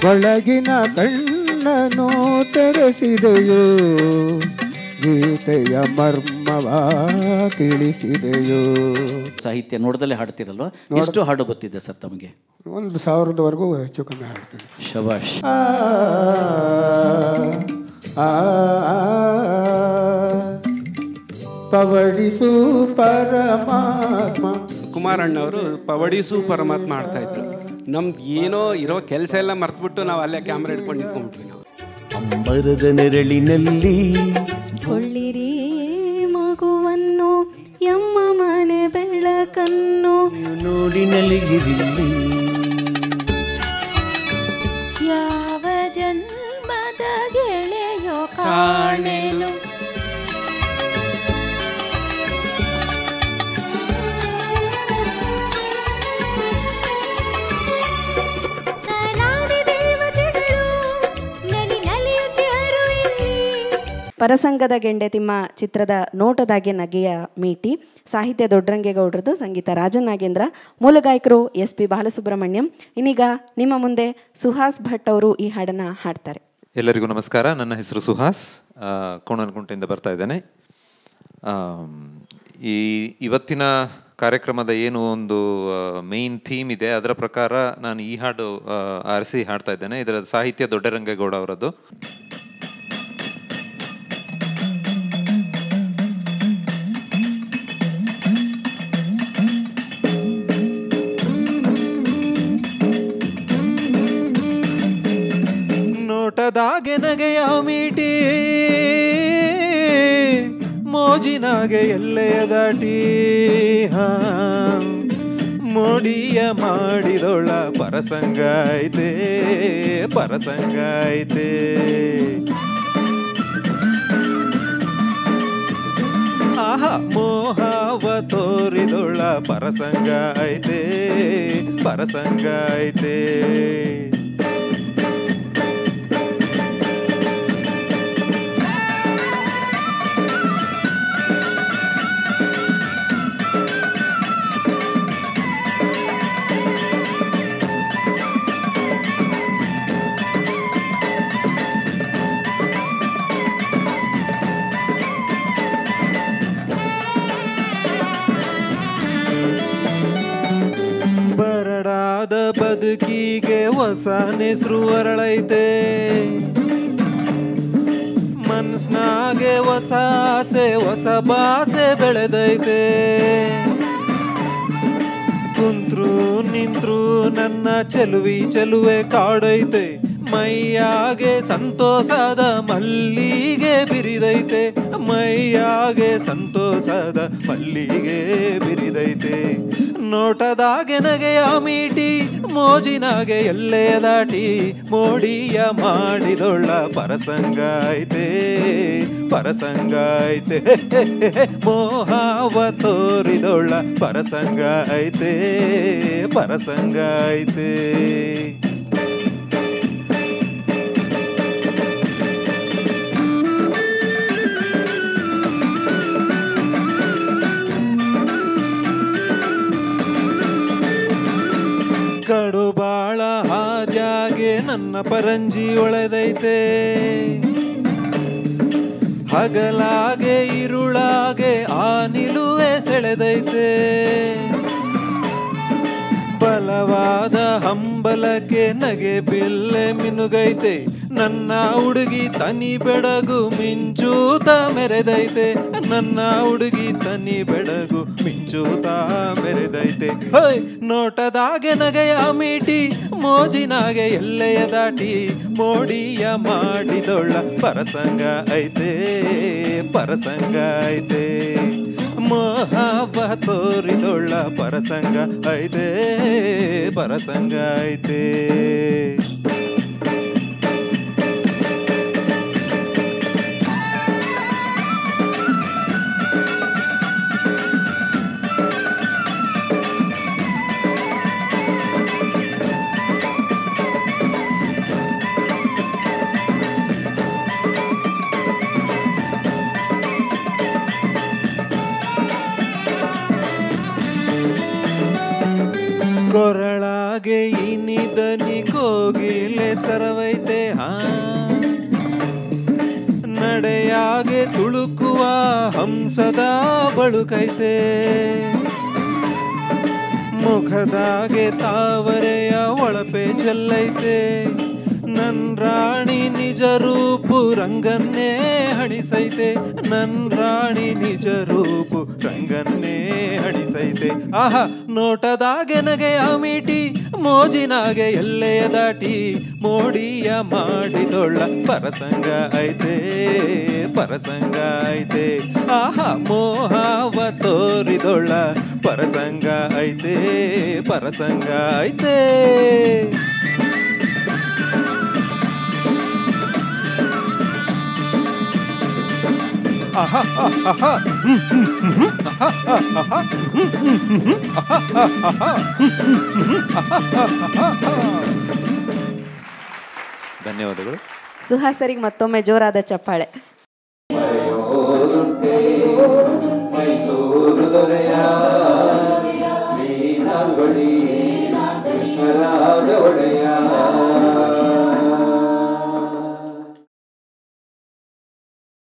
ಒಳಗಿನ ಕಣ್ಣನು ತೆರೆಸಿದೆಯೋ, ಗೀತೆಯ ಮರ್ಮವ ತಿಳಿಸಿದೆಯೋ. ಸಾಹಿತ್ಯ ನೋಡದಲ್ಲೇ ಹಾಡ್ತಿರಲ್ವ? ಎಷ್ಟು ಹಾಡು ಗೊತ್ತಿದೆ ಸರ್ ತಮಗೆ? 1000ವರೆಗೂ ಹೆಚ್ಚು ಕಮ್ಮಿ ಹಾಡ್ತೀನಿ. ಶಬಾಷ್. ಪವಡಿಸು ಪರಮಾತ್ಮ. ಕುಮಾರಣ್ಣವರು ಪವಡಿಸು ಪರಮಾತ್ಮ ಆಡ್ತಾ ಇದ್ರು. ನಮ್ದು ಏನೋ ಇರೋ ಕೆಲಸ ಎಲ್ಲ ಮರ್ತ್ಬಿಟ್ಟು ನಾವು ಅಲ್ಲೇ ಕ್ಯಾಮ್ರಾ ಹಿಡ್ಕೊಂಡು ನಿಂತ್ಕೊಂಡ್ಬಿಟ್ವಿ. ನಾವು ಅಂಬರದ ನೆರಳಿನಲ್ಲಿ ಕೊಳ್ಳಿರಿ ಮಗುವನ್ನು, ಎಮ್ಮ ಮನೆ ಬೆಳಕನ್ನು ನೋಡಿ ನಲಿಗಿರಿಲ್ಲಿ. ಯಾವ ಜನ್ಮದ ಗೆಳೆಯೋ ಕಾಣೆನು. ಪರಸಂಗದ ಗೆಂಡೆತಿಮ್ಮ ಚಿತ್ರದ ನೋಟದಾಗೆ ನಗೆಯ ಮೀಟಿ. ಸಾಹಿತ್ಯ ದೊಡ್ಡರಂಗೇಗೌಡರದು, ಸಂಗೀತ ರಾಜನಾಗೇಂದ್ರ, ಮೂಲ ಗಾಯಕರು SP ಬಾಲಸುಬ್ರಹ್ಮಣ್ಯಂ. ಇನ್ನೀಗ ನಿಮ್ಮ ಮುಂದೆ ಸುಹಾಸ್ ಭಟ್ ಅವರು ಈ ಹಾಡನ್ನು ಹಾಡ್ತಾರೆ. ಎಲ್ಲರಿಗೂ ನಮಸ್ಕಾರ. ನನ್ನ ಹೆಸರು ಸುಹಾಸ್, ಕೋಣನಕುಂಟೆಯಿಂದ ಬರ್ತಾ ಇದ್ದೇನೆ. ಇವತ್ತಿನ ಕಾರ್ಯಕ್ರಮದ ಏನು ಒಂದು ಮೇನ್ ಥೀಮ್ ಇದೆ ಅದರ ಪ್ರಕಾರ ನಾನು ಈ ಹಾಡು ಆರಿಸಿ ಹಾಡ್ತಾ ಇದ್ದೇನೆ. ಇದರ ಸಾಹಿತ್ಯ ದೊಡ್ಡರಂಗೇಗೌಡ ಅವರದ್ದು. ನೋಟದಾಗೆ ನಗೆಯ ಮೀಟಿ, ಮೋಜಿನಾಗೆ ಎಲ್ಲೆಯ ದಾಟಿ, ಮೋಡಿಯ ಮಾಡಿದೊಳ ಪರಸಂಗ ಐತೆ, ಪರಸಂಗ ಐತೆ. ಆಹಾ ಮೋಹವ ತೋರಿದೊಳ ಪರಸಂಗ ಐತೆ, ಪರಸಂಗ ಐತೆ. ಬರಡಾದ ಬದುಕಿಗೆ ಹೊಸ ನೆಸರು ಅರಳೈತೆ, ಮನಸ್ನಾಗೆ ಹೊಸ ಆಸೆ ಹೊಸ ಭಾಷೆ ಬೆಳೆದೈತೆ. ಕುಂತ್ರು ನಿಂತ್ರು ನನ್ನ ಚೆಲುವಿ ಚೆಲುವೆ ಕಾಡೈತೆ, ಮೈಯಾಗೆ ಸಂತೋಷದ ಮಲ್ಲಿಗೆ ಬಿರಿದೈತೆ, ಮೈಯಾಗೆ ಸಂತೋಷದ ಮಲ್ಲಿಗೆ ಬಿರಿದೈತೆ. ನೋಟದಾಗೆ ನಗೆಯ ಮೀಟಿ, ಮೋಜಿನಾಗೆ ಎಲ್ಲೆಯ ದಾಟಿ, ಮೋಡಿಯ ಮಾಡಿದೊಳ್ಳ ಪರಸಂಗ ಐತೆ, ಪರಸಂಗ ಐತೆ. ಮೋಹವ ತೋರಿದೊಳ್ಳ ಪರಸಂಗ ಐತೆ, ಪರಸಂಗ ಐತೆ. ಕಡು ಬಾಳ ಹಾದ್ಯಾಗೆ ನನ್ನ ಪರಂಜಿ ಒಳೆದೈತೆ, ಹಗಲಾಗೆ ಇರುಳಾಗೆ ಆ ನಿಲುವೆ ಸೆಳೆದೈತೆ. ಬಲವಾದ ಹಂಬಲಕ್ಕೆ ನಗೆ ಬಿಲ್ಲೆ ಮಿನುಗೈತೆ, ನನ್ನ ಹುಡುಗಿ ತನಿ ಬೆಡಗು ಮಿಂಚೂತ ಮೆರೆದೈತೆ, ನನ್ನ ಹುಡುಗಿ ತನಿ ಬೆಡಗು ಮಿಂಚೂತ ಮೆರೆದೈತೆ. ಹೊಯ್ ನೋಟದಾಗೆ ನಗೆಯ ಮೀಟಿ, ಮೋಜಿನಾಗೆ ಎಲ್ಲೆಯ ದಾಟಿ, ಮೋಡಿಯ ಮಾಡಿದೊಳ್ಳ ಪರಸಂಗ ಐತೆ, ಪರಸಂಗ ಐತೆ. ಮೋಹವ ತೋರಿದೊಳ್ಳ ಪರಸಂಗ ಐತೆ, ಪರಸಂಗ ಐತೆ. ಕೊರಳಾಗೆ ಇನಿದನಿ ಕೋಗಿಲೆ ಸರವೈತೆ ನಡೆಯಾಗೆ ತುಳುಕುವ ಹಂಸದ ಬಳುಕೈತೆ ಮುಖದಾಗೆ ತಾವರೆಯ ಒಳಪೆ ಚೆಲ್ಲೈತೆ ನನ್ ರಾಣಿ ನಿಜ ರೂಪು ರಂಗನ್ನೇ ಹಣಿಸೈತೆ ನನ್ ರಾಣಿ ನಿಜ ರೂಪು ರಂಗನ್ನೇ ಹಣಿಸೈತೆ ಆಹಾ ನೋಟದಾಗೆ ನಗೆಯ ಮೀಟಿ ಮೋಜಿನಾಗೆ ಎಲ್ಲೆಯ ದಾಟಿ ಮೋಡಿಯ ಮಾಡಿದೊಳ್ಳ ಪರಸಂಗ ಐತೆ ಪರಸಂಗ ಐತೆ ಆಹಾ ಮೋಹವ ತೋರಿದೊಳ್ಳ ಪರಸಂಗ ಐತೆ ಪರಸಂಗ ಐತೆ ಧನ್ಯವಾದಗಳು. ಸುಹಾಸರಿಗೆ ಮತ್ತೊಮ್ಮೆ ಜೋರಾದ ಚಪ್ಪಾಳೆ. ಕೃಷ್ಣರಾಜ ಒಡೆಯ